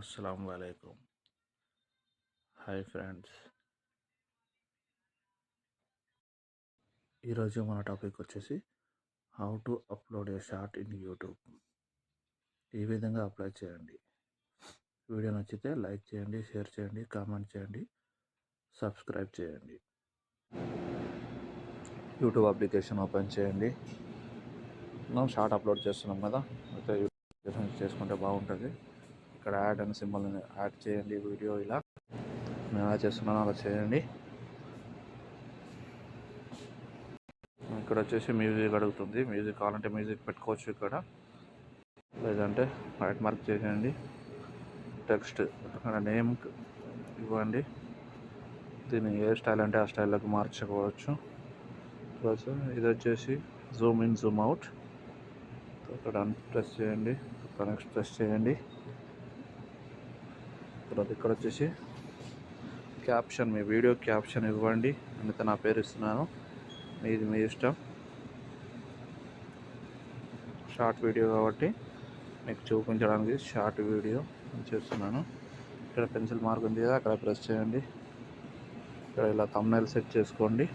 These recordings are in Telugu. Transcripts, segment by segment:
అస్సలాము అలైకుం. హాయ్ ఫ్రెండ్స్, ఈరోజు మన టాపిక్ వచ్చేసి how to upload A short in YouTube. ఈ విధంగా అప్లై చేయండి. వీడియో నచ్చితే లైక్ చేయండి, షేర్ చేయండి, కామెంట్ చేయండి, సబ్స్క్రైబ్ చేయండి. యూట్యూబ్ అప్లికేషన్ ఓపెన్ చేయండి. మనం షార్ట్ అప్లోడ్ చేస్తున్నాం కదా, అయితే యూట్యూబ్ చేసుకుంటే బాగుంటుంది. ఇక్కడ యాడ్ అనే సింబల్ యాడ్ చేయండి. వీడియో ఇలా నేను ఎలా చేస్తున్నానో అలా చేయండి. ఇక్కడ వచ్చేసి మ్యూజిక్ అడుగుతుంది. మ్యూజిక్ కావాలంటే మ్యూజిక్ పెట్టుకోవచ్చు. ఇక్కడ లేదంటే రైట్ మార్క్ చేయండి. టెక్స్ట్ అక్కడ నేమ్ ఇవ్వండి. దీన్ని ఏ స్టైల్ అంటే ఆ స్టైల్లోకి మార్చుకోవచ్చు. ప్లస్ ఇది వచ్చేసి జూమ్ ఇన్, జూమ్ అవుట్. ఇక్కడ ప్రెస్ చేయండి. నెక్స్ట్ ప్రెస్ చేయండి. తర్వాత ఇక్కడ వచ్చేసి క్యాప్షన్, మీ వీడియో క్యాప్షన్ ఇవ్వండి. అందుకే నా పేరు ఇస్తున్నాను, మీది మీ ఇష్టం. షార్ట్ వీడియో కాబట్టి మీకు చూపించడానికి షార్ట్ వీడియో చేస్తున్నాను. ఇక్కడ పెన్సిల్ మార్క్ ఉంది కదా, అక్కడ ప్రెస్ చేయండి. ఇక్కడ ఇలా థంబ్నెయిల్ సెట్ చేసుకోండి.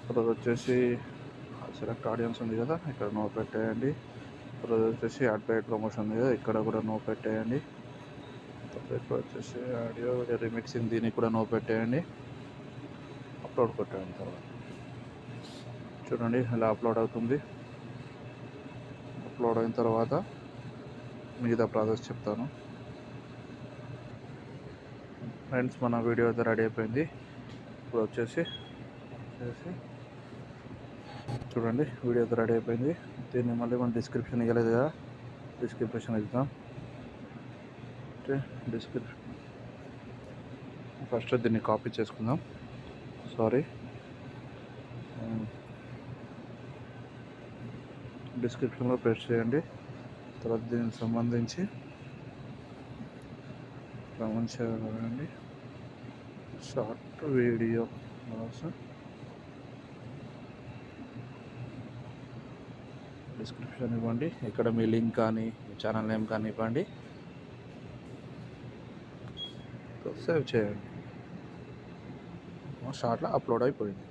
తర్వాత వచ్చేసి సెలెక్ట్ ఆడియన్స్ ఉంది కదా, ఇక్కడ నో పెట్టేయండి. తర్వాత వచ్చేసి యాడ్ పెయిడ్ ప్రమోషన్ ఉంది కదా, ఇక్కడ కూడా నో పెట్టేయండి. తర్వాత ఇక్కడ వచ్చేసి ఆడియో రిమిక్సింగ్, దీనికి కూడా నో పెట్టేయండి. అప్లోడ్ కొట్టండి. తర్వాత చూడండి ఇలా అప్లోడ్ అవుతుంది. అప్లోడ్ అయిన తర్వాత మిగతా ప్రాసెస్ చెప్తాను. ఫ్రెండ్స్, మన వీడియో అయితే రెడీ అయిపోయింది. ఇప్పుడు వచ్చేసి చూడండి, వీడియో అయితే రెడీ అయిపోయింది. దీన్ని మళ్ళీ మనం డిస్క్రిప్షన్ ఇవ్వలేదు కదా, డిస్క్రిప్షన్ ఇద్దాం. డిస్క్రిప్షన్ ఫస్ట్ దీన్ని కాపీ చేసుకుందాం. డిస్క్రిప్షన్లో పేస్ట్ చేయండి. తర్వాత దీనికి సంబంధించి గమనించండి. షార్ట్ వీడియో డిస్క్రిప్షన్ ఇవ్వండి. ఇక్కడ మీ లింక్ కానీ మీ ఛానల్ నేమ్ కానీ ఇవ్వండి. సేవ్ చేయండి. షార్ట్లో అప్లోడ్ అయిపోయింది.